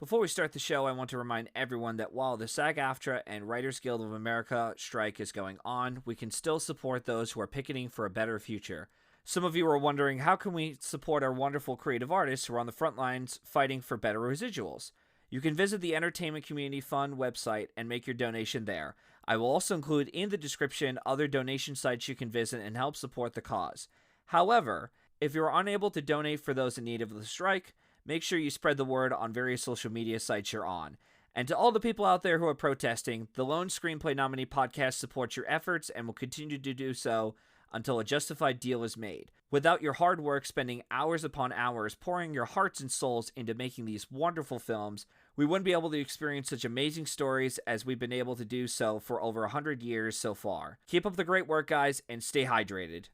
Before we start the show, I want to remind everyone that while the SAG-AFTRA and Writers Guild of America strike is going on, we can still support those who are picketing for a better future. Some of you are wondering, how can we support our wonderful creative artists who are on the front lines fighting for better residuals? You can visit the Entertainment Community Fund website and make your donation there. I will also include in the description other donation sites you can visit and help support the cause. However, if you are unable to donate for those in need of the strike, make sure you spread the word on various social media sites you're on. And to all the people out there who are protesting, the Lone Screenplay Nominee podcast supports your efforts and will continue to do so until a justified deal is made. Without your hard work, spending hours upon hours, pouring your hearts and souls into making these wonderful films, we wouldn't be able to experience such amazing stories as we've been able to do so for over 100 years so far. Keep up the great work, guys, and stay hydrated.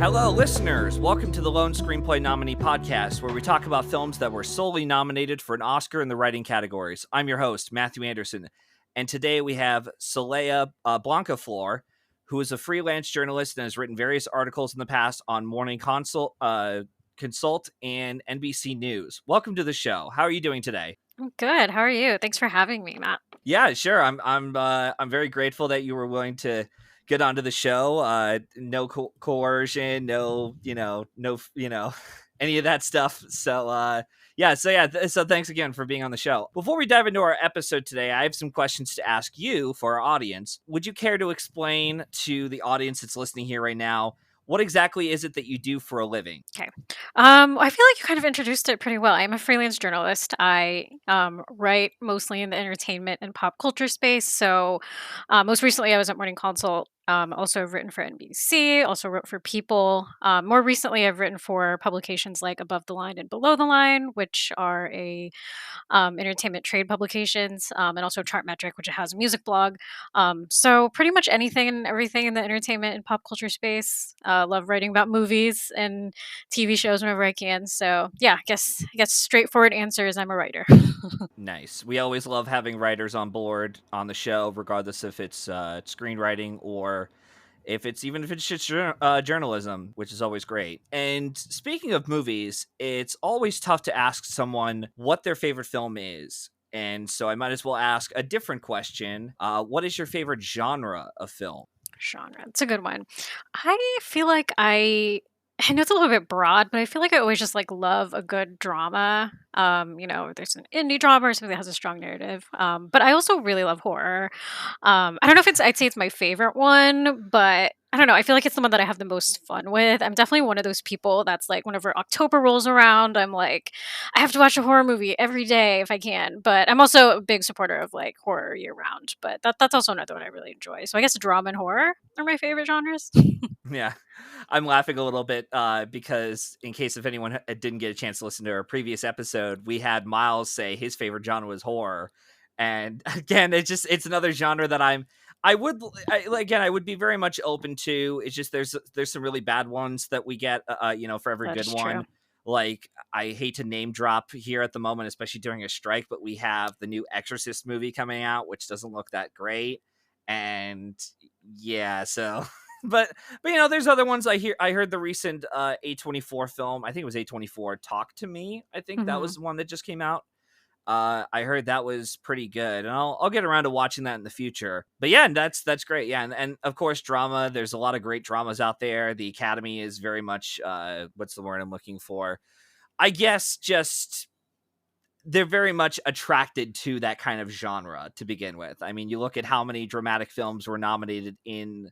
Hello, listeners! Welcome to the Lone Screenplay Nominee podcast, where we talk about films that were solely nominated for an Oscar in the writing categories. I'm your host, Matthew Anderson, and today we have Saleah Blancaflor, who is a freelance journalist and has written various articles in the past on Morning Consult and NBC News. Welcome to the show. How are you doing today? I'm good. How are you? Thanks for having me, Matt. Yeah, sure. I'm very grateful that you were willing to get onto the show. No coercion, no any of that stuff. So so thanks again for being on the show. Before we dive into our episode today, I have some questions to ask you for our audience. Would you care to explain to the audience that's listening here right now, what exactly is it that you do for a living? Okay. I feel like you kind of introduced it pretty well. I'm a freelance journalist. I write mostly in the entertainment and pop culture space. So most recently, I was at Morning Consult. Also, I've written for NBC, also wrote for People. More recently, I've written for publications like Above the Line and Below the Line, which are entertainment trade publications, and also Chartmetric, which has a music blog. So pretty much anything and everything in the entertainment and pop culture space. Love writing about movies and TV shows whenever I can. So yeah, I guess straightforward answer is I'm a writer. Nice. We always love having writers on board on the show, regardless if it's screenwriting or if it's just journalism, which is always great. And speaking of movies, it's always tough to ask someone what their favorite film is. And so I might as well ask a different question. What is your favorite genre of film? Genre. It's a good one. I feel like I know it's a little bit broad, but I feel like I always just like love a good drama. There's an indie drama or something that has a strong narrative. But I also really love horror. I don't know if I'd say it's my favorite one, but I don't know. I feel like it's the one that I have the most fun with. I'm definitely one of those people that's like, whenever October rolls around, I'm like, I have to watch a horror movie every day if I can. But I'm also a big supporter of like horror year round. But that's also another one I really enjoy. So I guess drama and horror are my favorite genres. Yeah, I'm laughing a little bit because in case if anyone didn't get a chance to listen to our previous episode, we had Miles say his favorite genre was horror. And again, it's another genre that I would be very much open to. It's just there's some really bad ones that we get, for every That good is one. true. Like, I hate to name drop here at the moment, especially during a strike, but we have the new Exorcist movie coming out, which doesn't look that great. And yeah, so but there's other ones. I heard the recent A24 film. I think it was A24 Talk to Me. I think that Hmm. was the one that just came out. I heard that was pretty good, and I'll get around to watching that in the future. But yeah, that's great. Yeah, and of course drama. There's a lot of great dramas out there. The Academy is very much what's the word I'm looking for? I guess just they're very much attracted to that kind of genre to begin with. I mean, you look at how many dramatic films were nominated in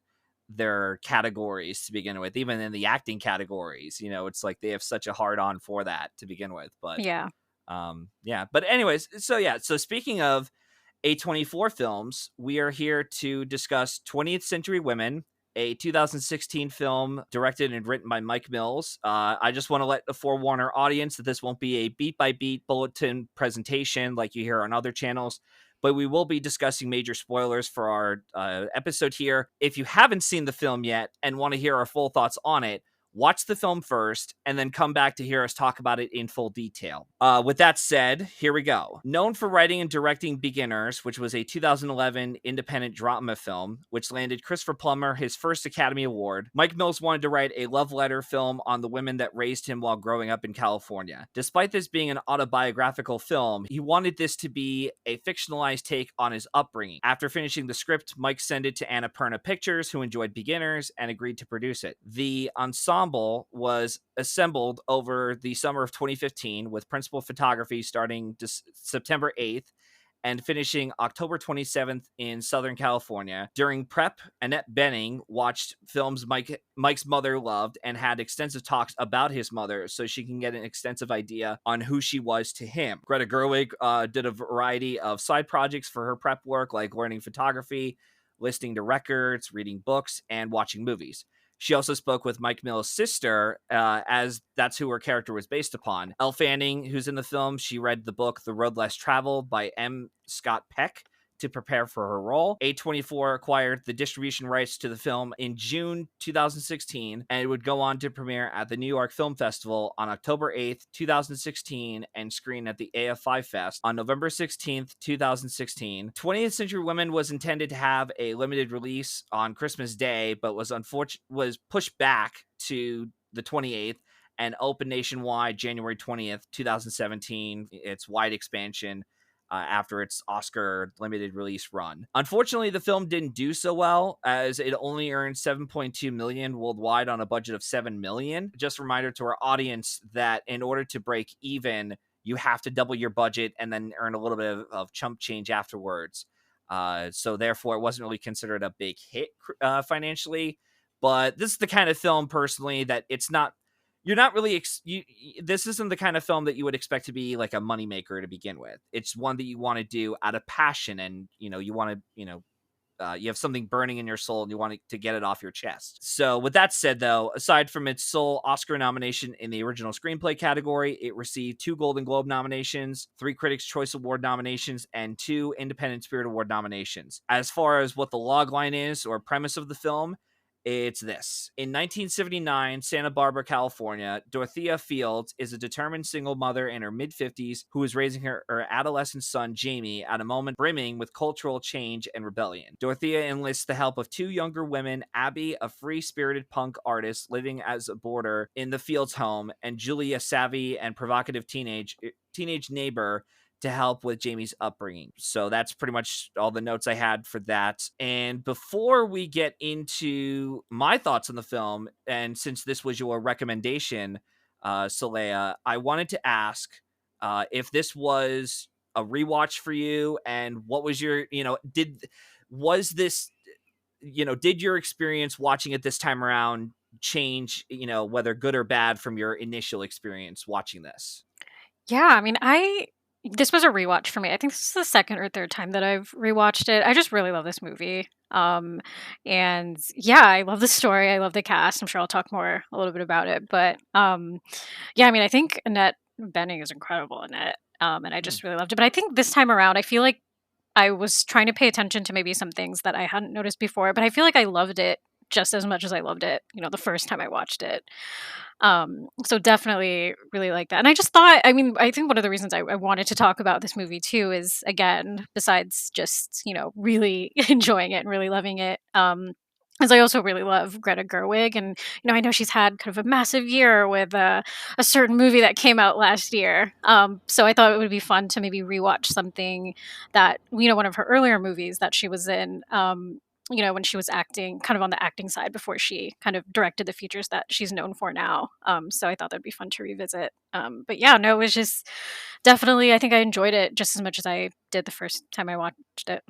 their categories to begin with, even in the acting categories. It's like they have such a hard on for that to begin with. But Yeah. but anyways, so speaking of A24 films, we are here to discuss 20th Century Women, a 2016 film directed and written by Mike Mills. I just want to let the forewarn our audience that this won't be a beat-by-beat bulletin presentation like you hear on other channels, but we will be discussing major spoilers for our episode here. If you haven't seen the film yet and want to hear our full thoughts on it, Watch the film first, and then come back to hear us talk about it in full detail. With that said, here we go. Known for writing and directing Beginners, which was a 2011 independent drama film, which landed Christopher Plummer his first Academy Award, Mike Mills wanted to write a love letter film on the women that raised him while growing up in California. Despite this being an autobiographical film, he wanted this to be a fictionalized take on his upbringing. After finishing the script, Mike sent it to Annapurna Pictures, who enjoyed Beginners and agreed to produce it. The ensemble was assembled over the summer of 2015 with principal photography starting September 8th and finishing October 27th in Southern California. During prep, Annette Bening watched films Mike's mother loved and had extensive talks about his mother so she can get an extensive idea on who she was to him. Greta Gerwig did a variety of side projects for her prep work, like learning photography, listening to records, reading books, and watching movies. She also spoke with Mike Mills' sister, as that's who her character was based upon. Elle Fanning, who's in the film, she read the book The Road Less Traveled by M. Scott Peck to prepare for her role. A24 acquired the distribution rights to the film in June 2016, and it would go on to premiere at the New York Film Festival on October 8th, 2016, and screen at the AF5 Fest on November 16th, 2016. 20th Century Women was intended to have a limited release on Christmas Day, but was pushed back to the 28th and opened nationwide January 20th, 2017. Its wide expansion after its Oscar limited release run. Unfortunately, the film didn't do so well, as it only earned $7.2 million worldwide on a budget of $7 million. Just a reminder to our audience that in order to break even, you have to double your budget and then earn a little bit of chump change afterwards. So therefore, it wasn't really considered a big hit financially. But this is the kind of film, personally, that it's not you're not really this isn't the kind of film that you would expect to be like a moneymaker to begin with. It's one that you want to do out of passion, and you want to you have something burning in your soul and you want to get it off your chest. So with that said, though, aside from its sole Oscar nomination in the original screenplay category, it received 2 Golden Globe nominations, 3 Critics' Choice Award nominations, and 2 Independent Spirit Award nominations. As far as what the logline is or premise of the film, it's this. In 1979, Santa Barbara, California, Dorothea Fields is a determined single mother in her mid-50s who is raising her adolescent son, Jamie, at a moment brimming with cultural change and rebellion. Dorothea enlists the help of 2 younger women, Abby, a free-spirited punk artist living as a boarder in the Fields home, and Julie, a savvy and provocative teenage neighbor, to help with Jamie's upbringing. So that's pretty much all the notes I had for that. And before we get into my thoughts on the film, and since this was your recommendation, Saleah, I wanted to ask if this was a rewatch for you, and what was your, did your experience watching it this time around change, whether good or bad from your initial experience watching this? Yeah, I mean, I this was a rewatch for me. I think this is the second or third time that I've rewatched it. I just really love this movie. And yeah, I love the story. I love the cast. I'm sure I'll talk more a little bit about it. But yeah, I mean, I think Annette Bening is incredible in it. And I Hmm. just really loved it. But I think this time around, I feel like I was trying to pay attention to maybe some things that I hadn't noticed before, but I feel like I loved it just as much as I loved it, the first time I watched it. So definitely really like that. And I just thought, I mean, I think one of the reasons I wanted to talk about this movie too is, again, besides just, really enjoying it and really loving it, is I also really love Greta Gerwig. And, I know she's had kind of a massive year with a certain movie that came out last year. So I thought it would be fun to maybe rewatch something that, one of her earlier movies that she was in. When she was acting kind of on the acting side before she kind of directed the features that she's known for now. So I thought that'd be fun to revisit. But yeah, no, it was just definitely, I think I enjoyed it just as much as I did the first time I watched it.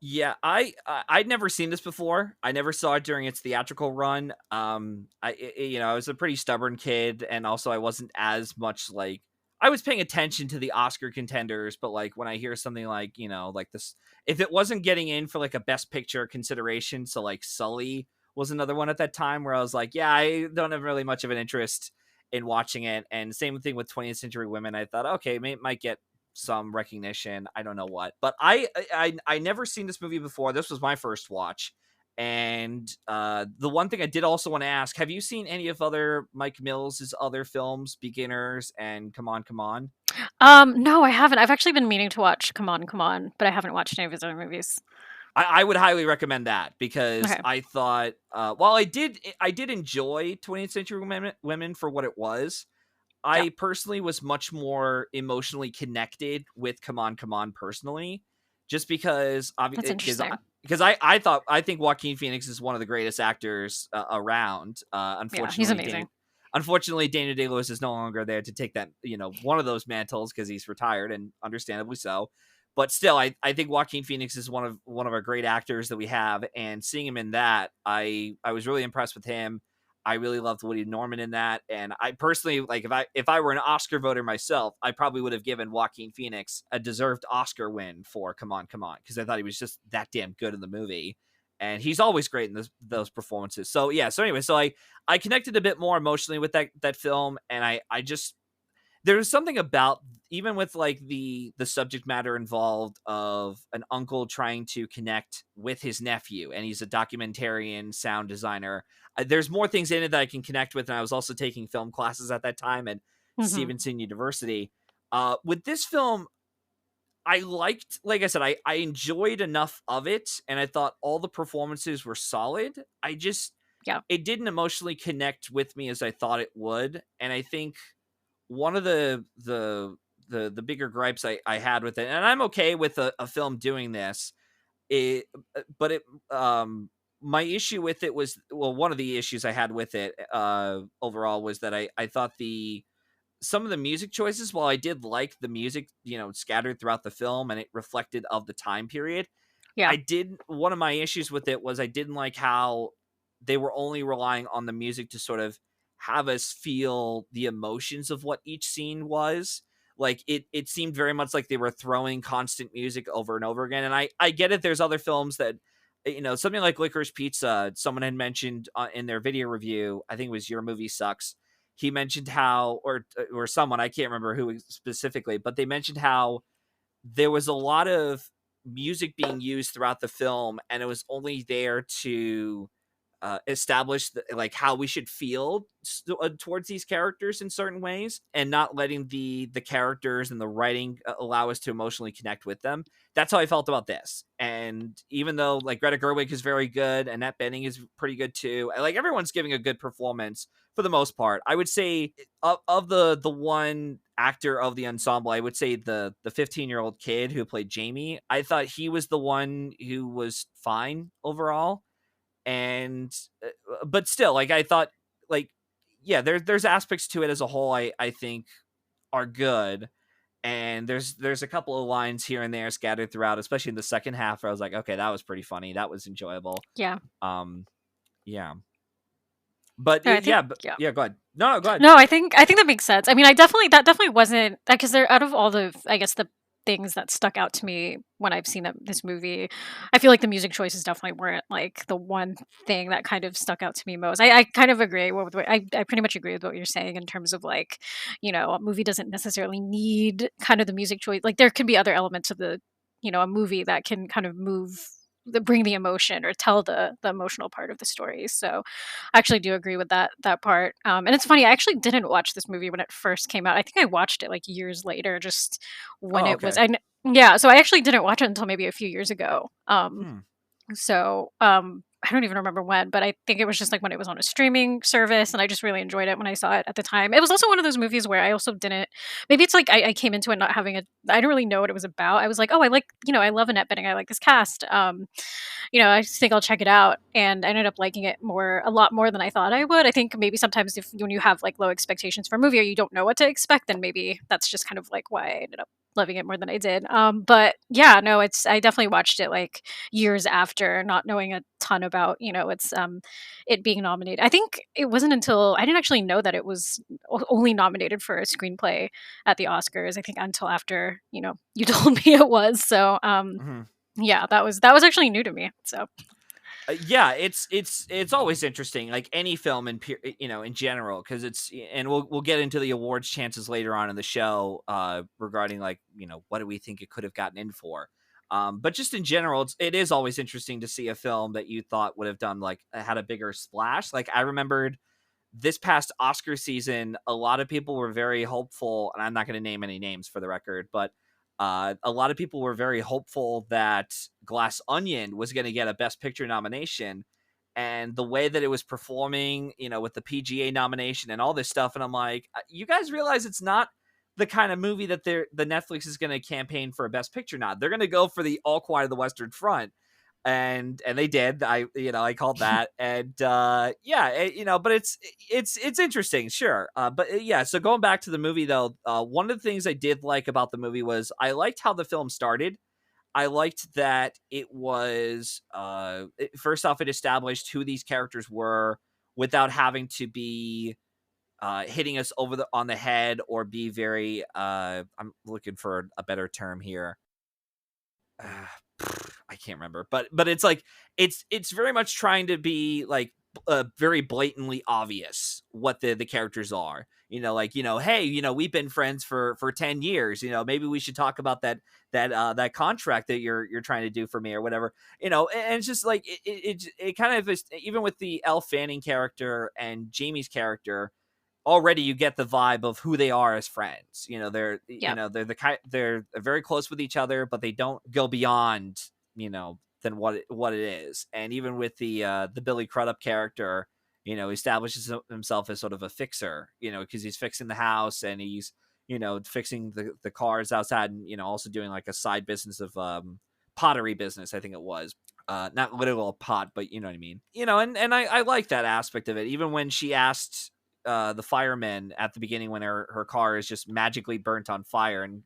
Yeah, I'd never seen this before. I never saw it during its theatrical run. I was a pretty stubborn kid, and also I wasn't as much like I was paying attention to the Oscar contenders, but like when I hear something like like this, if it wasn't getting in for like a Best Picture consideration, so like Sully was another one at that time where I was like, yeah, I don't have really much of an interest in watching it. And same thing with 20th Century Women. I thought, okay, might get some recognition. I don't know what, but I never seen this movie before. This was my first watch, And the one thing I did also want to ask, have you seen any of other Mike Mills's other films, Beginners and Come On, Come On? No, I haven't. I've actually been meaning to watch Come On, Come On, but I haven't watched any of his other movies. I would highly recommend that because Okay. I thought, while I did enjoy 20th Century Women for what it was, Yeah, I personally was much more emotionally connected with Come On, Come On personally, just because that's interesting. I think Joaquin Phoenix is one of the greatest actors around. Yeah, he's amazing. Unfortunately, Daniel Day Lewis is no longer there to take that one of those mantles because he's retired, and understandably so. But still, I think Joaquin Phoenix is one of our great actors that we have, and seeing him in that, I was really impressed with him. I really loved Woody Norman in that, and I personally, like, if I were an Oscar voter myself, I probably would have given Joaquin Phoenix a deserved Oscar win for Come On, Come On, because I thought he was just that damn good in the movie, and he's always great in those performances. So yeah, so anyway, so I connected a bit more emotionally with that film, and I just there's something about, even with like the subject matter involved of an uncle trying to connect with his nephew, and he's a documentarian sound designer. There's more things in it that I can connect with, and I was also taking film classes at that time at Hmm. Stevenson University. With this film, I liked, like I said, I enjoyed enough of it, and I thought all the performances were solid. I just Yeah. It didn't emotionally connect with me as I thought it would, and I think one of the bigger gripes I had with it, and I'm okay with a film doing this, it but it my issue with it was, well, one of the issues I had with it overall was that I thought the some of the music choices, while I did like the music, scattered throughout the film and it reflected of the time period, Yeah. I did one of my issues with it was I didn't like how they were only relying on the music to sort of have us feel the emotions of what each scene was. Like it seemed very much like they were throwing constant music over and over again. And I get it. There's other films that, something like Licorice Pizza. Someone had mentioned in their video review. I think it was Your Movie Sucks. He mentioned how, or someone, I can't remember who specifically, but they mentioned how there was a lot of music being used throughout the film, and it was only there to establish like how we should feel towards these characters in certain ways, and not letting the characters and the writing allow us to emotionally connect with them. That's how I felt about this. And even though like Greta Gerwig is very good, Annette Bening is pretty good too, like everyone's giving a good performance for the most part, I would say of the one actor of the ensemble, I would say the 15-year-old kid who played Jamie, I thought he was the one who was fine overall. And but still, like, I thought, like, yeah, there's aspects to it as a whole I think are good, and there's a couple of lines here and there scattered throughout, especially in the second half, where I was like, okay, that was pretty funny, that was enjoyable. Yeah. um yeah, but No, I think, yeah, but yeah. yeah, go ahead. No, go ahead. No, I think that makes sense. I mean, that definitely wasn't because they're out of all the, I guess, the things that stuck out to me when I've seen this movie. I feel like the music choices definitely weren't like the one thing that kind of stuck out to me most. I kind of agree with what I pretty much agree with what you're saying in terms of like, a movie doesn't necessarily need kind of the music choice. Like there could be other elements of a movie that can kind of bring the emotion or tell the emotional part of the story. So I actually do agree with that part. And it's funny, I actually didn't watch this movie when it first came out. I think I watched it like years later, just when Oh, it was. okay. Yeah, so I actually didn't watch it until maybe a few years ago. Hmm. So I don't even remember when, but I think it was just like when it was on a streaming service, and I just really enjoyed it when I saw it at the time. It was also one of those movies where I also didn't. Maybe it's like I came into it not having a. I didn't really know what it was about. I was like, oh, I like, I love Annette Bening. I like this cast. I just think I'll check it out, and I ended up liking it a lot more than I thought I would. I think maybe sometimes if when you have like low expectations for a movie or you don't know what to expect, then maybe that's just kind of like why I ended up loving it more than I did. But yeah, no, I definitely watched it like years after, not knowing a ton about it being nominated. I think it wasn't until I didn't actually know that it was only nominated for a screenplay at the Oscars. I think until after you told me it was. So Mhm. yeah, that was actually new to me. So Yeah, it's always interesting, like any film in general, because and we'll get into the awards chances later on in the show, regarding, like, what do we think it could have gotten in for. But just in general, it is always interesting to see a film that you thought would have done like had a bigger splash. Like I remembered this past Oscar season, a lot of people were very hopeful, and I'm not going to name any names for the record, but a lot of people were very hopeful that Glass Onion was going to get a Best Picture nomination. And the way that it was performing, with the PGA nomination and all this stuff, and I'm like, you guys realize it's not the kind of movie that the Netflix is going to campaign for a Best Picture nod. They're going to go for the All Quiet on the Western Front, and they did. I called that, and but it's interesting, sure. But yeah, so going back to the movie though, one of the things I did like about the movie was I liked how the film started. I liked that it was first off, it established who these characters were without having to be hitting us on the head or be very I'm looking for a better term here. I can't remember, but it's like it's very much trying to be like very blatantly obvious what the characters are. Hey, we've been friends for 10 years. Maybe we should talk about that contract that you're trying to do for me or whatever. And it's just like it kind of is, even with the Elle Fanning character and Jamie's character, already you get the vibe of who they are as friends. Yep. They're very close with each other, but they don't go beyond, than what it is. And even with the Billy Crudup character, he establishes himself as sort of a fixer, because he's fixing the house and he's, fixing the cars outside, and, also doing like a side business of pottery business, I think it was. Not literal pot, but you know what I mean. And I like that aspect of it. Even when she asked the firemen at the beginning, when her car is just magically burnt on fire and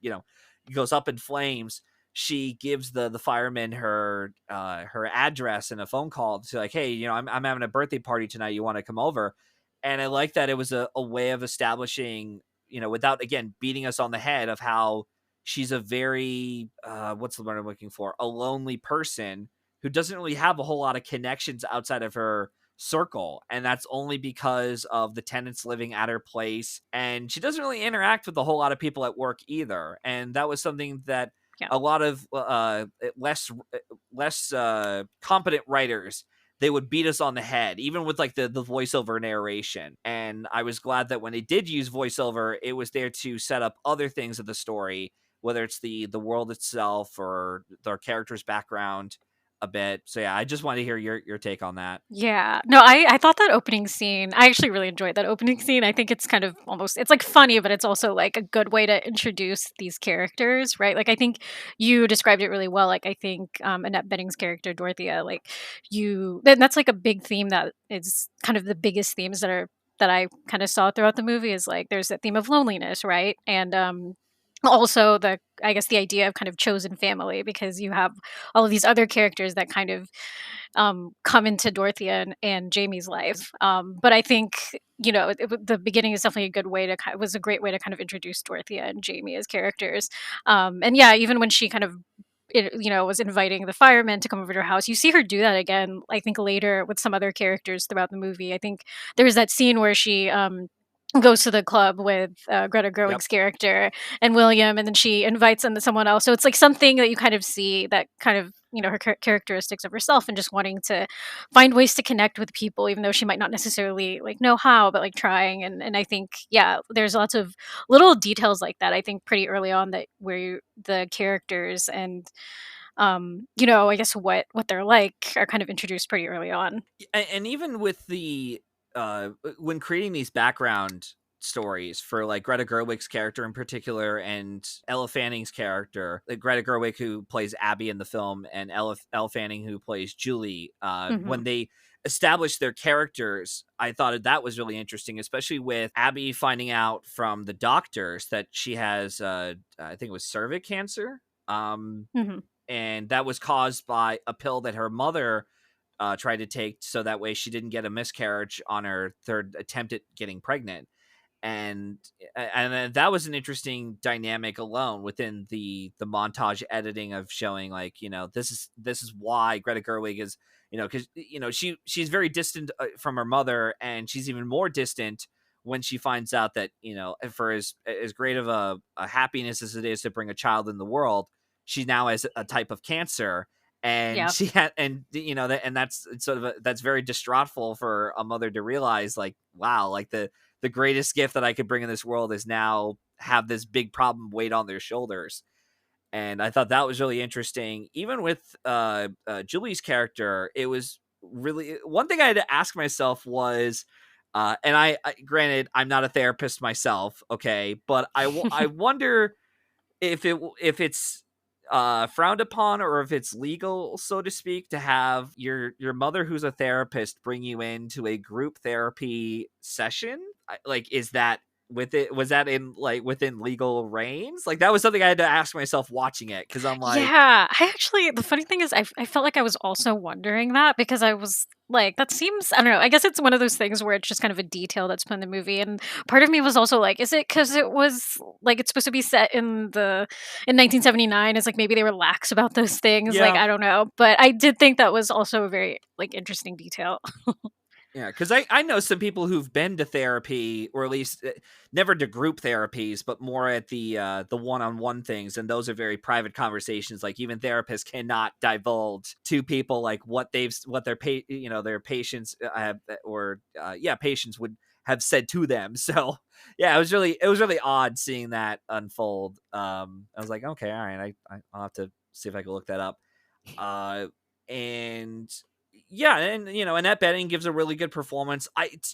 goes up in flames, she gives the fireman her address and a phone call to like, hey, I'm having a birthday party tonight, you want to come over? And I like that it was a way of establishing, without again beating us on the head, of how she's a very what's the word I'm looking for, a lonely person who doesn't really have a whole lot of connections outside of her circle, and that's only because of the tenants living at her place, and she doesn't really interact with a whole lot of people at work either. And that was something that Yeah. a lot of less competent writers, they would beat us on the head, even with like the voiceover narration. And I was glad that when they did use voiceover, it was there to set up other things of the story, whether it's the world itself or their character's background a bit. So yeah, I just wanted to hear your take on that. Yeah. No, I thought that opening scene, I actually really enjoyed that opening scene. I think it's kind of almost, it's like funny, but it's also like a good way to introduce these characters, right? Like I think you described it really well. Like I think Annette Bening's character Dorothea, like then that's like a big theme that is kind of the biggest themes that I kind of saw throughout the movie, is like there's that theme of loneliness, right? And also the, I guess, the idea of kind of chosen family, because you have all of these other characters that kind of come into Dorothea and Jamie's life. But I think, the beginning is definitely a good way to was a great way to kind of introduce Dorothea and Jamie as characters. And yeah, even when she kind of was inviting the firemen to come over to her house, you see her do that again, I think later with some other characters throughout the movie. I think there's that scene where she goes to the club with Greta Yep. Gerwig's character and William, and then she invites in someone else. So it's like something that you kind of see that kind of, her characteristics of herself, and just wanting to find ways to connect with people, even though she might not necessarily like know how, but like trying. And I think, yeah, there's lots of little details like that, I think, pretty early on, that where the characters and I guess what they're like are kind of introduced pretty early on. And even with the when creating these background stories for like Greta Gerwig's character in particular and Ella Fanning's character, like Greta Gerwig who plays Abby in the film and Elle Fanning who plays Julie, Hmm. when they established their characters, I thought that was really interesting, especially with Abby finding out from the doctors that she has I think it was cervix cancer. Hmm. And that was caused by a pill that her mother tried to take, so that way she didn't get a miscarriage on her third attempt at getting pregnant. And that was an interesting dynamic alone within the montage editing of showing, like, this is why Greta Gerwig is, because she's very distant from her mother, and she's even more distant when she finds out that, for as great of a happiness as it is to bring a child in the world, she now has a type of cancer, and Yeah. she had, and that, and that's sort of that's very distraughtful for a mother to realize, like, wow, like the greatest gift that I could bring in this world is now have this big problem weighed on their shoulders. And I thought that was really interesting. Even with Julie's character, it was really, one thing I had to ask myself was, and I granted I'm not a therapist myself, okay, but I wonder if it's frowned upon, or if it's legal, so to speak, to have your mother who's a therapist bring you into a group therapy session. Like, is that with it, was that in, like, within legal reigns? Like, that was something I had to ask myself watching it, because I'm like, Yeah, I actually the funny thing is I felt like I was also wondering that because I was like, that seems I don't know, I guess it's one of those things where it's just kind of a detail that's put in the movie, and part of me was also like, is it because it was like it's supposed to be set in 1979? Is like maybe they were lax about those things, like yeah. I don't know, but I did think that was also a very like interesting detail. Yeah, because I know some people who've been to therapy, or at least never to group therapies, but more at the one-on-one things, and those are very private conversations. Like, even therapists cannot divulge to people like what their patients have, or patients would have said to them. So yeah, it was really odd seeing that unfold. I was like, okay, all right, I'll have to see if I can look that up. Uh, and yeah, and Annette Bening gives a really good performance.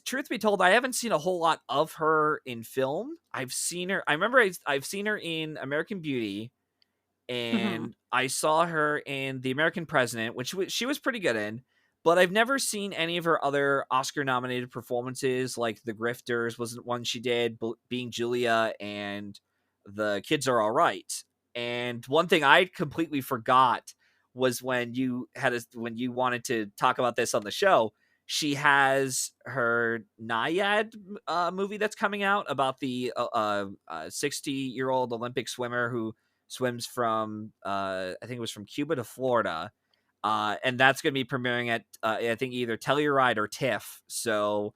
Truth be told, I haven't seen a whole lot of her in film. I've seen her. I remember I've seen her in American Beauty, Hmm. and I saw her in The American President, which she was pretty good in. But I've never seen any of her other Oscar-nominated performances, like The Grifters wasn't one she did, Being Julia, and The Kids Are All Right. And one thing I completely forgot was when you wanted to talk about this on the show, she has her Naiad movie that's coming out about the 60-year-old Olympic swimmer who swims from I think it was from Cuba to Florida, and that's going to be premiering at I think either Telluride or TIFF. So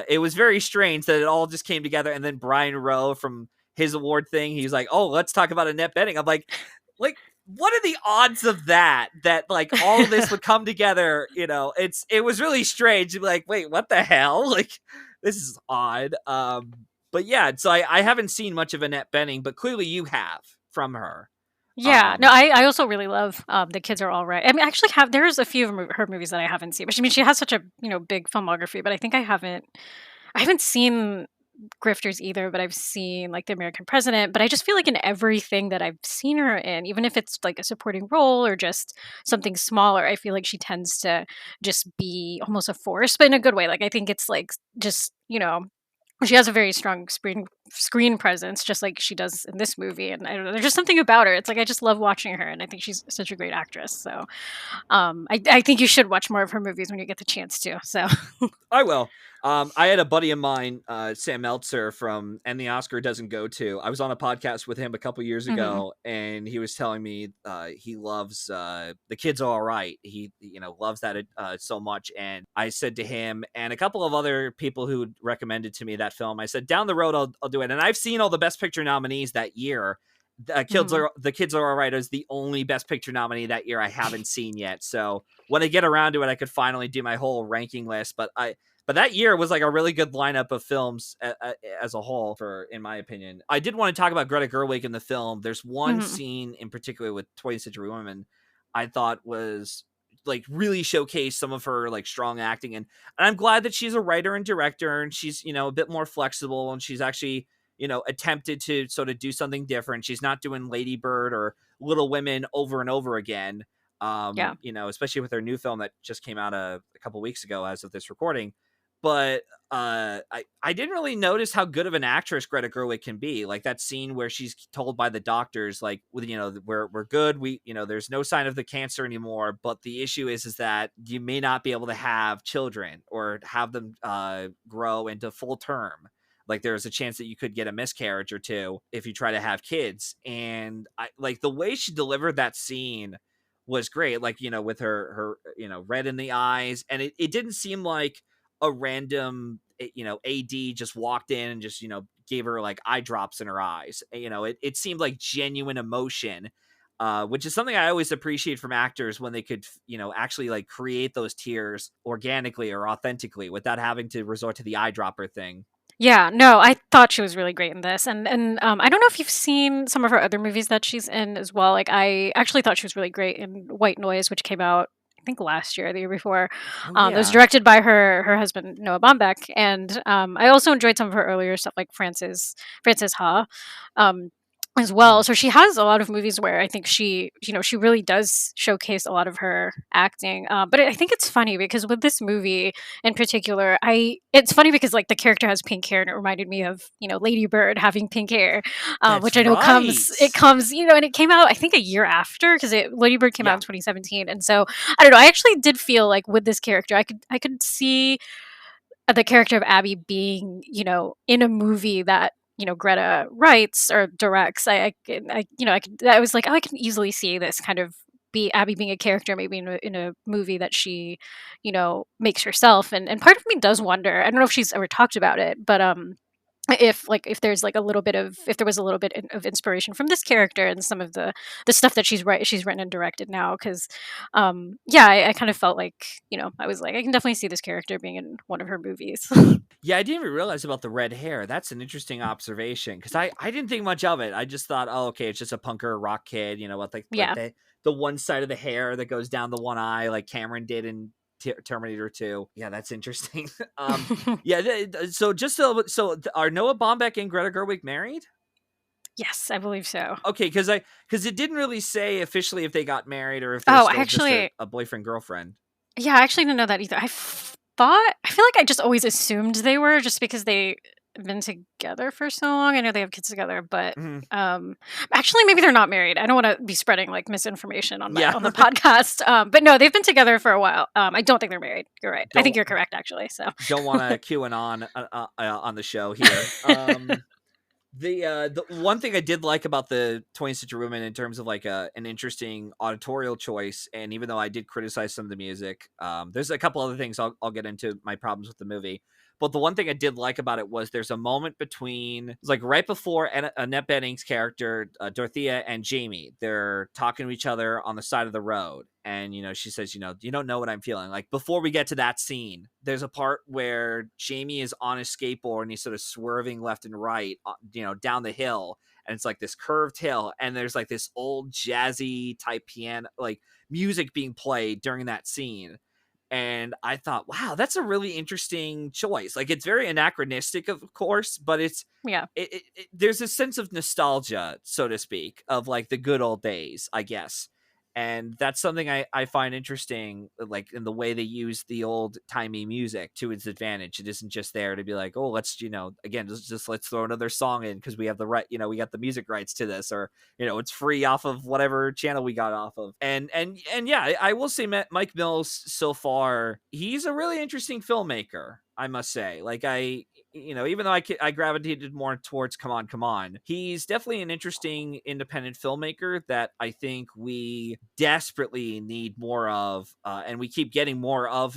it was very strange that it all just came together, and then Brian Rowe from his award thing, he's like, "Oh, let's talk about Annette Bening." I'm like, what are the odds of that? That like all of this would come together? It was really strange. To be like, wait, what the hell? Like, this is odd. But yeah, so I haven't seen much of Annette Bening, but clearly you have from her. Yeah, no, Um, I also really love The Kids Are All Right. I mean, I actually have there's a few of her movies that I haven't seen, but I mean, she has such a big filmography, but I think I haven't seen Grifters either, but I've seen like The American President. But I just feel like in everything that I've seen her in, even if it's like a supporting role or just something smaller, I feel like she tends to just be almost a force, but in a good way. Like I think it's like just she has a very strong screen presence, just like she does in this movie. And I don't know, there's just something about her. It's like I just love watching her, and I think she's such a great actress. So I think you should watch more of her movies when you get the chance to. So I will. I had a buddy of mine, Sam Meltzer from And the Oscar Doesn't Go To. I was on a podcast with him a couple years hmm. ago, and he was telling me he loves The Kids Are All Right. He loves that so much. And I said to him and a couple of other people who recommended to me that film, I said, down the road I'll do it. And I've seen all the Best Picture nominees that year. Hmm. The Kids Are All Right is the only Best Picture nominee that year I haven't seen yet. So when I get around to it, I could finally do my whole ranking list. But that year was like a really good lineup of films as a whole, in my opinion. I did want to talk about Greta Gerwig in the film. There's one Hmm. scene in particular with 20th Century Women I thought was like really showcased some of her like strong acting, and I'm glad that she's a writer and director, and she's a bit more flexible, and she's actually attempted to sort of do something different. She's not doing Lady Bird or Little Women over and over again. Yeah. Especially with her new film that just came out a couple weeks ago as of this recording. But I didn't really notice how good of an actress Greta Gerwig can be. Like that scene where she's told by the doctors, like, we're good. There's no sign of the cancer anymore. But the issue is that you may not be able to have children or have them grow into full term. Like there's a chance that you could get a miscarriage or two if you try to have kids. And I like the way she delivered that scene was great. Like, with her red in the eyes. And it didn't seem like a random AD just walked in and just gave her like eye drops in her eyes. It seemed like genuine emotion. which is something I always appreciate from actors when they could, actually like create those tears organically or authentically without having to resort to the eyedropper thing. Yeah, no, I thought she was really great in this, and I don't know if you've seen some of her other movies that she's in as well. Like, I actually thought she was really great in White Noise, which came out I think last year, or the year before. Oh That was yeah. directed by her husband Noah Baumbach, and I also enjoyed some of her earlier stuff, like Frances Ha. Um, as well. Hmm. So she has a lot of movies where I think she really does showcase a lot of her acting. But I think it's funny because with this movie, in particular, I it's funny because like the character has pink hair and it reminded me of Lady Bird having pink hair, That's which I know right. comes and it came out I think a year after because Lady Bird came out Yeah. in 2017, and so I don't know. I actually did feel like with this character, I could see the character of Abby being, in a movie that Greta writes or directs. I was like, oh, I can easily see this kind of be Abby being a character, maybe in a movie that she, makes herself. And part of me does wonder. I don't know if she's ever talked about it, but if there's like a little bit of if there was a little bit of inspiration from this character and some of the stuff that she's written and directed now, because yeah, I kind of felt like I was like I can definitely see this character being in one of her movies. Yeah, I didn't even realize about the red hair. That's an interesting observation because I didn't think much of it. I just thought, oh, okay, it's just a punker rock kid, with like Yeah. the one side of the hair that goes down the one eye, like Cameron did in Terminator 2. Yeah, that's interesting. Yeah. So just are Noah Baumbach and Greta Gerwig married? Yes, I believe so. Okay, because it didn't really say officially if they got married or if they're Oh, still just a boyfriend girlfriend. yeah, I actually didn't know that either. I feel like I just always assumed they were just because they've been together for so long. I know they have kids together, but Mhm. um actually maybe they're not married. I don't want to be spreading like misinformation on my Yeah. on the podcast. But no, they've been together for a while. I don't think they're married. You're right. I think don't you're correct actually. So don't want to QAnon on the show here. The one thing I did like about the 20th Century Women in terms of like an interesting auditorial choice, and even though I did criticize some of the music, there's a couple other things I'll get into my problems with the movie. But the one thing I did like about it was there's a moment between, it's like right before Annette Bening's character, Dorothea and Jamie, they're talking to each other on the side of the road. And, she says, you don't know what I'm feeling. Like before we get to that scene, there's a part where Jamie is on his skateboard and he's sort of swerving left and right, down the hill. And it's like this curved hill. And there's like this old jazzy type piano, like music being played during that scene. And I thought, wow, that's a really interesting choice. Like it's very anachronistic, of course, but yeah. there's a sense of nostalgia, so to speak, of like the good old days, I guess. And that's something I find interesting, like in the way they use the old timey music to its advantage. It isn't just there to be like, oh, let's, again, just let's throw another song in because we have the right, we got the music rights to this, or it's free off of whatever channel we got off of. And yeah, I will say Mike Mills so far, he's a really interesting filmmaker, I must say. Like even though I gravitated more towards Come On, he's definitely an interesting independent filmmaker that I think we desperately need more of, and we keep getting more of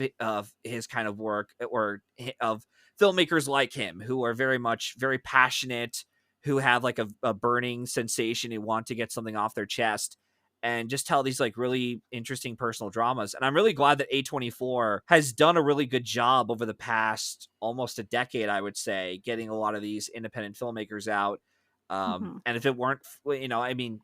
his kind of work, or of filmmakers like him who are very passionate, who have like a burning sensation and want to get something off their chest and just tell these like really interesting personal dramas. And I'm really glad that A24 has done a really good job over the past almost a decade, I would say, getting a lot of these independent filmmakers out. Hmm. And if it weren't, I mean,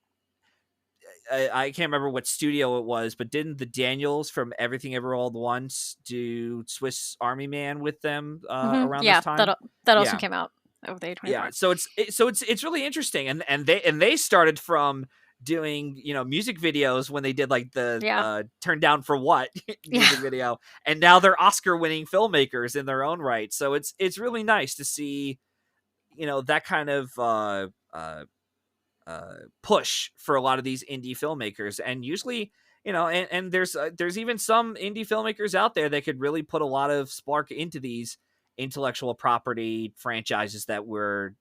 I can't remember what studio it was, but didn't the Daniels from Everything Ever All at Once do Swiss Army Man with them around this Yeah, time? that also Yeah. came out over the Yeah, A24. so it's really interesting, and they started from doing music videos when they did like the Yeah. Turn Down for What Yeah. music video, and now they're Oscar winning filmmakers in their own right. So it's really nice to see that kind of push for a lot of these indie filmmakers. And usually, and there's even some indie filmmakers out there that could really put a lot of spark into these intellectual property franchises that we're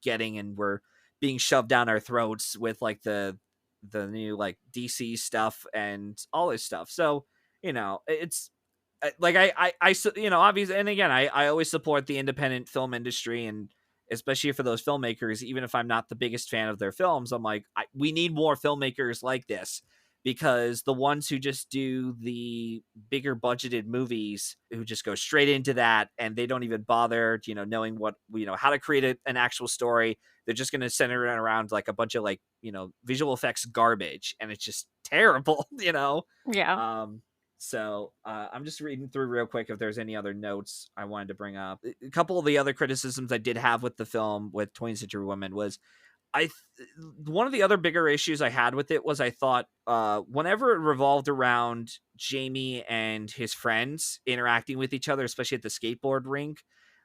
getting, and we're being shoved down our throats with like the new like DC stuff and all this stuff. So it's like obviously, and again, I always support the independent film industry, and especially for those filmmakers. Even if I'm not the biggest fan of their films, I'm like, we need more filmmakers like this, because the ones who just do the bigger budgeted movies, who just go straight into that and they don't even bother, knowing what, how to create an actual story. They're just going to center it around like a bunch of like, visual effects garbage, and it's just terrible, Yeah. Um, I'm just reading through real quick if there's any other notes I wanted to bring up. A couple of the other criticisms I did have with the film with 20th Century Women was one of the other bigger issues I had with it was I thought whenever it revolved around Jamie and his friends interacting with each other, especially at the skateboard rink,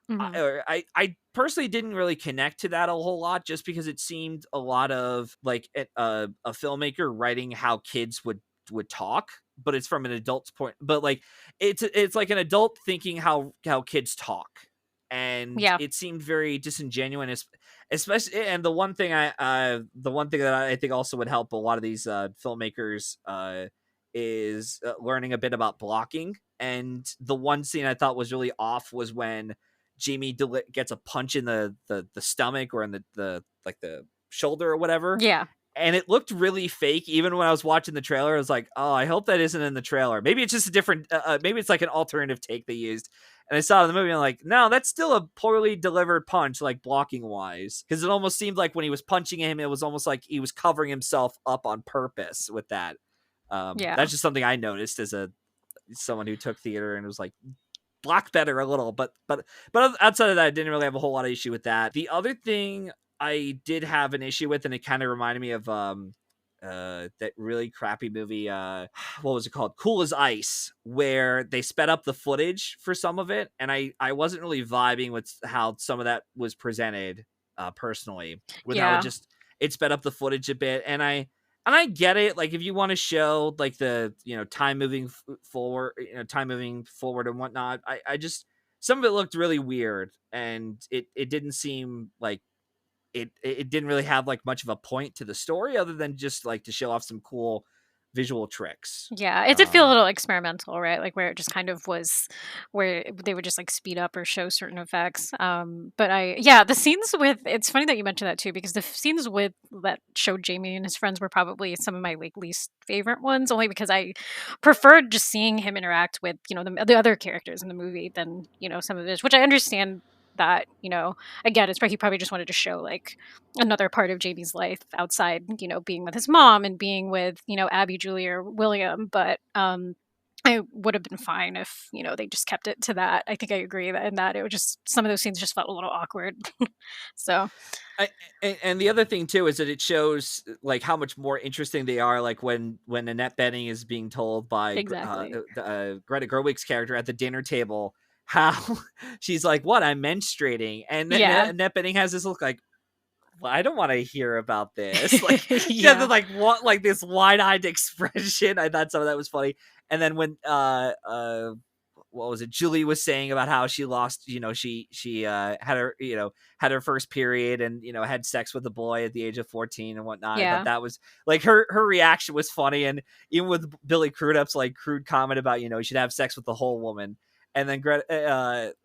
Hmm. I personally didn't really connect to that a whole lot, just because it seemed a lot of like a filmmaker writing how kids would talk, but it's from an adult's point. But like it's like an adult thinking how kids talk, and Yeah. it seemed very disingenuous, especially. And the one thing that I think also would help a lot of these filmmakers is learning a bit about blocking. And the one scene I thought was really off was when Jamie gets a punch in the stomach, or in the like the shoulder or whatever, Yeah. and it looked really fake. Even when I was watching the trailer, I was like, oh, I hope that isn't in the trailer. Maybe it's just a different maybe it's like an alternative take they used. And I saw it in the movie, and I'm like, no, that's still a poorly delivered punch, like blocking wise, because it almost seemed like when he was punching him, it was almost like he was covering himself up on purpose with that. Yeah. That's just something I noticed as someone who took theater and was like, block better a little. But outside of that, I didn't really have a whole lot of issue with that. The other thing I did have an issue with, and it kind of reminded me of that really crappy movie, what was it called, Cool as Ice, where they sped up the footage for some of it, and I wasn't really vibing with how some of that was presented, personally, with how Yeah. it sped up the footage a bit. And I get it. Like, if you want to show like the, time moving forward, time moving forward and whatnot, I just, some of it looked really weird, and it didn't seem like it didn't really have like much of a point to the story, other than just like to show off some cool visual tricks. Yeah, it did feel a little experimental, right? Like where it just kind of was, where they would just like speed up or show certain effects. But yeah, the scenes with, it's funny that you mentioned that too, because the scenes with that showed Jamie and his friends were probably some of my like least favorite ones, only because I preferred just seeing him interact with, the other characters in the movie than, some of this, which I understand that, again, it's probably, he probably just wanted to show like another part of Jamie's life outside, being with his mom and being with, Abby, Julie, or William. But I would have been fine if, they just kept it to that. I think I agree that in that it was just, some of those scenes just felt a little awkward. So I, and the other thing too is that it shows like how much more interesting they are. Like when Annette Bening is being told by exactly. Greta Gerwig's character at the dinner table how she's like, "What? I'm menstruating," and then Yeah. Annette Bening has this look like, well, I don't want to hear about this. Like, yeah, Yeah. like what, like this wide-eyed expression. I thought some of that was funny. And then when what was it, Julie was saying about how she lost, she had her first period, and had sex with a boy at the age of 14 and whatnot. I thought Yeah. that was like, her reaction was funny. And even with Billy Crudup's like crude comment about, you should have sex with the whole woman. And then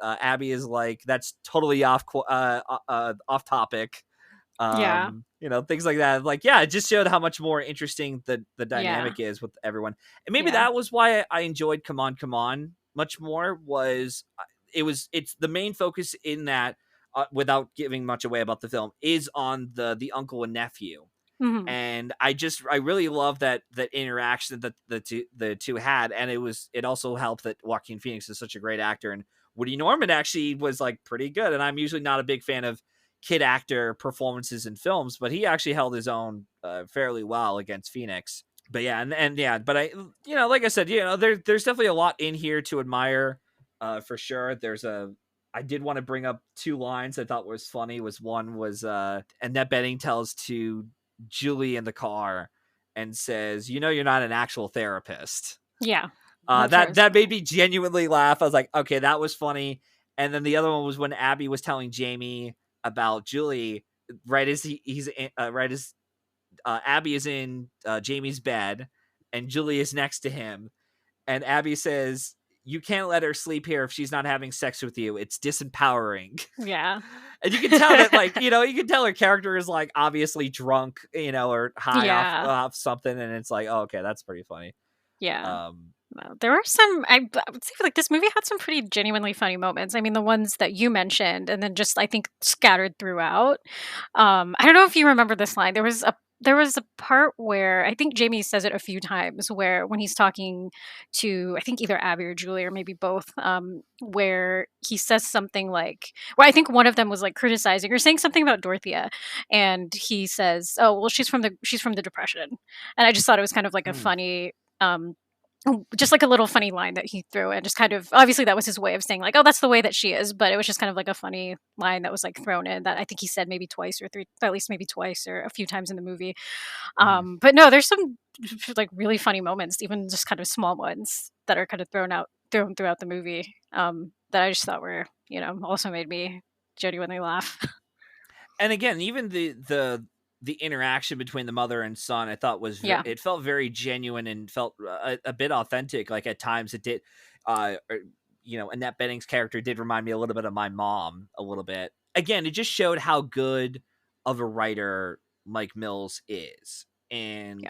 Abby is like, that's totally off topic. Yeah. Things like that. Like, yeah, it just showed how much more interesting the Yeah. dynamic is with everyone. And maybe Yeah. that was why I enjoyed Come On, Come On much more. Was it's the main focus in that, without giving much away about the film, is on the uncle and nephew. Hmm. And I really love that interaction that the two had. And it also helped that Joaquin Phoenix is such a great actor, and Woody Norman actually was like pretty good. And I'm usually not a big fan of kid actor performances in films, but he actually held his own fairly well against Phoenix. But yeah, and yeah, but like I said, there's definitely a lot in here to admire, for sure. I did want to bring up two lines I thought was funny. One was Annette Bening tells to Julie in the car and says, you're not an actual therapist. Yeah. That part That was that made funny. me genuinely laugh. I was like, okay, that was funny. And then the other one was when Abby was telling Jamie about Julie, right as right as Abby is in Jamie's bed, and Julie is next to him, and Abby says, you can't let her sleep here if she's not having sex with you. It's disempowering. Yeah. And you can tell that, like, you can tell her character is like obviously drunk, or high off Yeah. something, and it's like, oh, okay, that's pretty funny. Yeah. Um, Well, there were some I would say, like, this movie had some pretty genuinely funny moments. I mean, the ones that you mentioned and then just, I think, scattered throughout. I don't know if you remember this line. There was a part where I think Jamie says it a few times where when he's talking to, I think, either Abby or Julie or maybe both, where he says something like, well, I think one of them was, like, criticizing or saying something about Dorothea, and he says, "Oh, well, she's from the Depression." And I just thought it was kind of like a mm, funny, just like a little funny line that he threw and just kind of, obviously that was his way of saying like, oh, that's the way that she is, but it was just kind of like a funny line that was like thrown in that I think he said maybe twice or three, at least maybe twice or a few times in the movie. mhm. But no, there's some like really funny moments, even just kind of small ones that are kind of thrown throughout the movie, that I just thought were, also made me genuinely laugh. And again, even the interaction between the mother and son, I thought Yeah. it felt very genuine and felt a bit authentic. Like at times it did, Annette Bening's character did remind me a little bit of my mom a little bit. Again, it just showed how good of a writer Mike Mills is, Yeah. and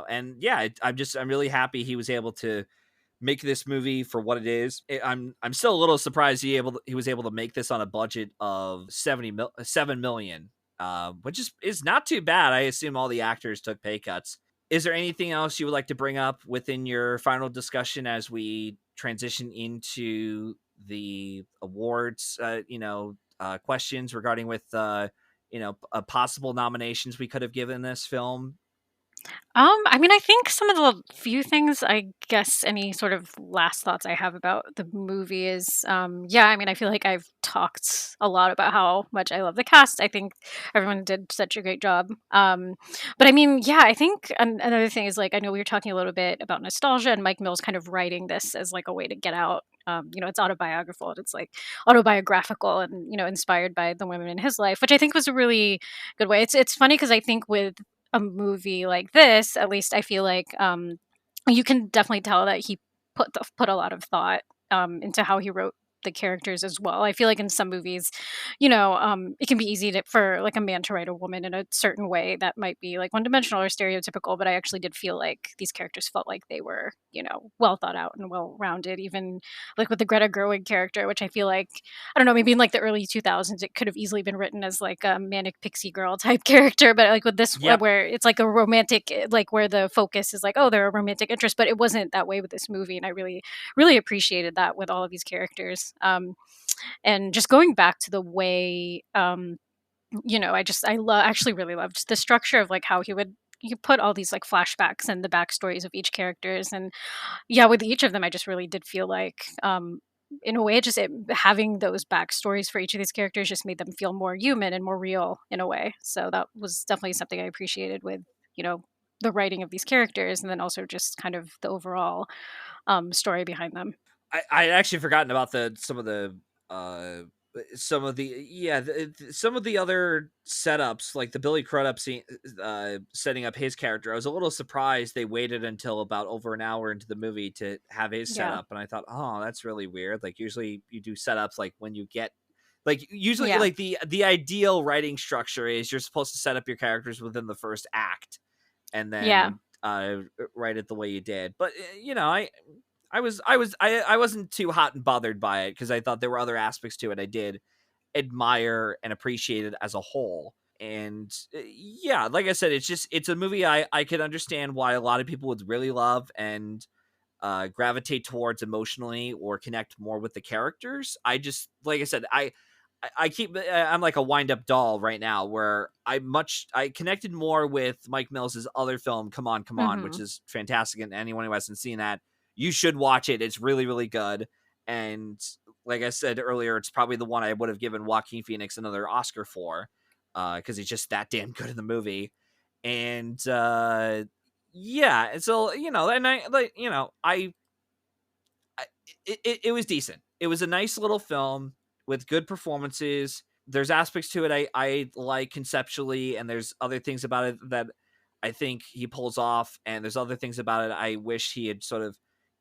and yeah, I'm really happy he was able to make this movie for what it is. I'm still a little surprised he was able to make this on a budget of 7 million, which is not too bad. I assume all the actors took pay cuts. Is there anything else you would like to bring up within your final discussion as we transition into the awards? Questions regarding with possible nominations we could have given this film. I mean, I think some of the few things, I guess, any sort of last thoughts I have about the movie is, yeah, I mean, I feel like I've talked a lot about how much I love the cast. I think everyone did such a great job. But I mean, yeah, I think another thing is like, I know we were talking a little bit about nostalgia and Mike Mills kind of writing this as like a way to get out. It's autobiographical. It's like autobiographical and inspired by the women in his life, which I think was a really good way. It's funny because I think with a movie like this, at least I feel like, you can definitely tell that he put a lot of thought, into how he wrote the characters as well. I feel like in some movies, it can be easy for like a man to write a woman in a certain way that might be like one dimensional or stereotypical. But I actually did feel like these characters felt like they were, well thought out and well rounded. Even like with the Greta Gerwig character, which I feel like, I don't know, maybe in like the early 2000s, it could have easily been written as like a manic pixie girl type character. But like with this, Yep. where it's like a romantic, like where the focus is like, oh, they're a romantic interest, but it wasn't that way with this movie. And I really, really appreciated that with all of these characters. And just going back to the way, actually really loved the structure of like how he put all these like flashbacks and the backstories of each characters. And yeah, with each of them, I just really did feel like, in a way, having those backstories for each of these characters just made them feel more human and more real in a way. So that was definitely something I appreciated with, you know, the writing of these characters, and then also just kind of the overall, story behind them. I had actually forgotten about some of the other setups, like the Billy Crudup scene, setting up his character. I was a little surprised they waited until about over an hour into the movie to have his Yeah. setup, and I thought, oh, that's really weird. Like usually you do setups like when you get like usually Yeah. like the ideal writing structure is you're supposed to set up your characters within the first act and Yeah. then write it the way you did. But I wasn't too hot and bothered by it because I thought there were other aspects to it I did admire and appreciate it as a whole. And yeah, like I said, it's a movie I could understand why a lot of people would really love and gravitate towards emotionally or connect more with the characters. I just, like I said, I keep I'm like a wind up doll right now where I connected more with Mike Mills's other film Come On, which Hmm. is fantastic, and anyone who hasn't seen that, you should watch it. It's really really good. And like I said earlier, it's probably the one I would have given Joaquin Phoenix another Oscar for, because he's just that damn good in the movie. And yeah, and so and I like I it was decent. It was a nice little film with good performances. There's aspects to it I like conceptually, and there's other things about it that I think he pulls off, and there's other things about it I wish he had sort of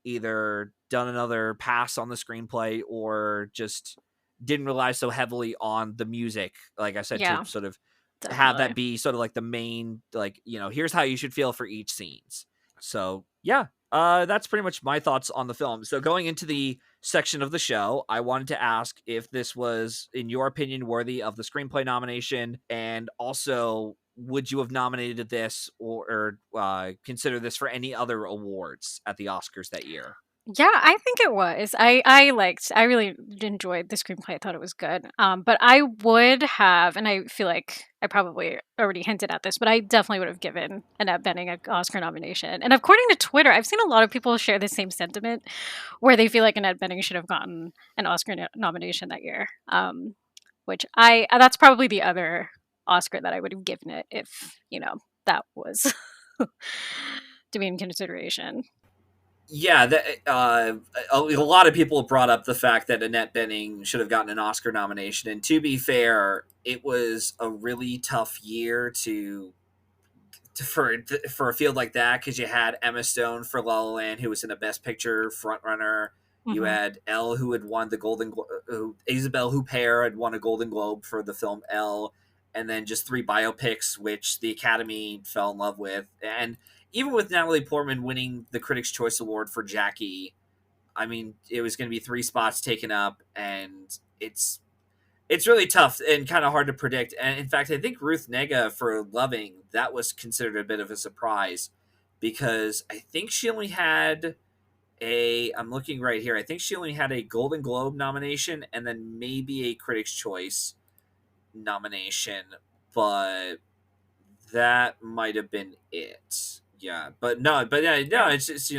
either done another pass on the screenplay or just didn't rely so heavily on the music, like I said, to Yeah, sort of have definitely. that be sort of like the main, like, here's how you should feel for each scenes. So yeah, that's pretty much my thoughts on the film. So going into the section of the show, I wanted to ask if this was, in your opinion, worthy of the screenplay nomination, and also would you have nominated this or consider this for any other awards at the Oscars that year? Yeah, I think it was. I really enjoyed the screenplay. I thought it was good. But I would have, and I feel like I probably already hinted at this, but I definitely would have given Annette Bening an Oscar nomination. And according to Twitter, I've seen a lot of people share the same sentiment, where they feel like Annette Bening should have gotten an Oscar nomination that year. Which that's probably the other Oscar that I would have given it if that was to be in consideration. Yeah, a lot of people have brought up the fact that Annette Bening should have gotten an Oscar nomination. And to be fair, it was a really tough year for a field like that, because you had Emma Stone for La La Land, who was in a Best Picture frontrunner. You Hmm. had Elle, who had won the Isabelle Huppert had won a Golden Globe for the film Elle, and then just three biopics, which the Academy fell in love with. And even with Natalie Portman winning the Critics' Choice Award for Jackie, I mean, it was going to be three spots taken up, and it's really tough and kind of hard to predict. And in fact, I think Ruth Nega for Loving, that was considered a bit of a surprise, because I think she only had I'm looking right here. I think she only had a Golden Globe nomination and then maybe a Critics' Choice nomination, but that might have been it. Yeah, but no, but yeah, no, Yeah. it's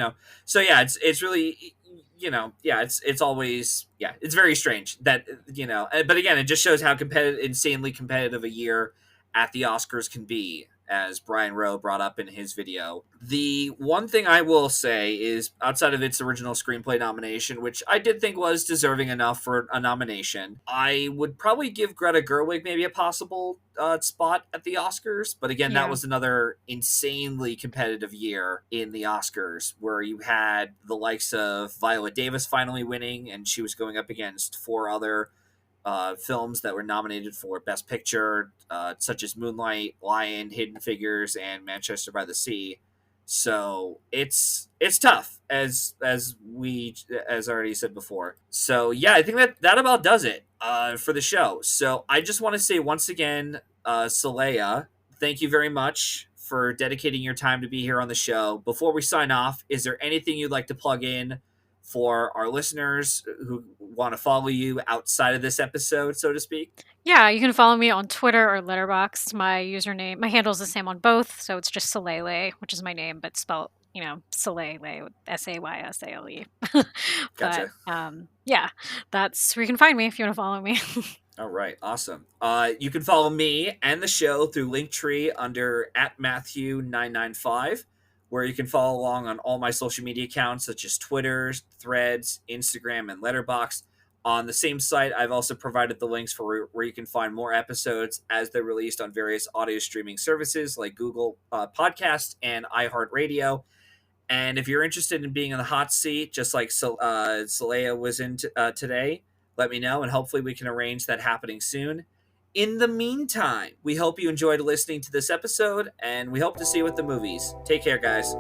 so yeah, it's really, yeah, it's always, yeah, it's very strange that, but again, it just shows how insanely competitive a year at the Oscars can be, as Brian Rowe brought up in his video. The one thing I will say is, outside of its original screenplay nomination, which I did think was deserving enough for a nomination, I would probably give Greta Gerwig maybe a possible spot at the Oscars. But again, that Yeah. was another insanely competitive year in the Oscars, where you had the likes of Viola Davis finally winning, and she was going up against four other films that were nominated for Best Picture, such as Moonlight, Lion, Hidden Figures, and Manchester by the Sea. So it's tough, as already said before. So yeah, I think that about does it for the show. So I just want to say once again, Saleah, thank you very much for dedicating your time to be here on the show. Before we sign off, is there anything you'd like to plug in for our listeners who want to follow you outside of this episode, so to speak? Yeah, you can follow me on Twitter or Letterboxd. My handle is the same on both, so it's just Salehle, which is my name, but spelled, Salehle with Saysale. But Gotcha. yeah, that's where you can find me if you want to follow me. All right, awesome. You can follow me and the show through Linktree under @Matthew995, where you can follow along on all my social media accounts such as Twitter, Threads, Instagram, and Letterboxd. On the same site, I've also provided the links for where you can find more episodes as they're released on various audio streaming services like Google Podcast and iHeartRadio. And if you're interested in being in the hot seat, just like Saleah was in today, let me know, and hopefully we can arrange that happening soon. In the meantime, we hope you enjoyed listening to this episode, and we hope to see you at the movies. Take care, guys.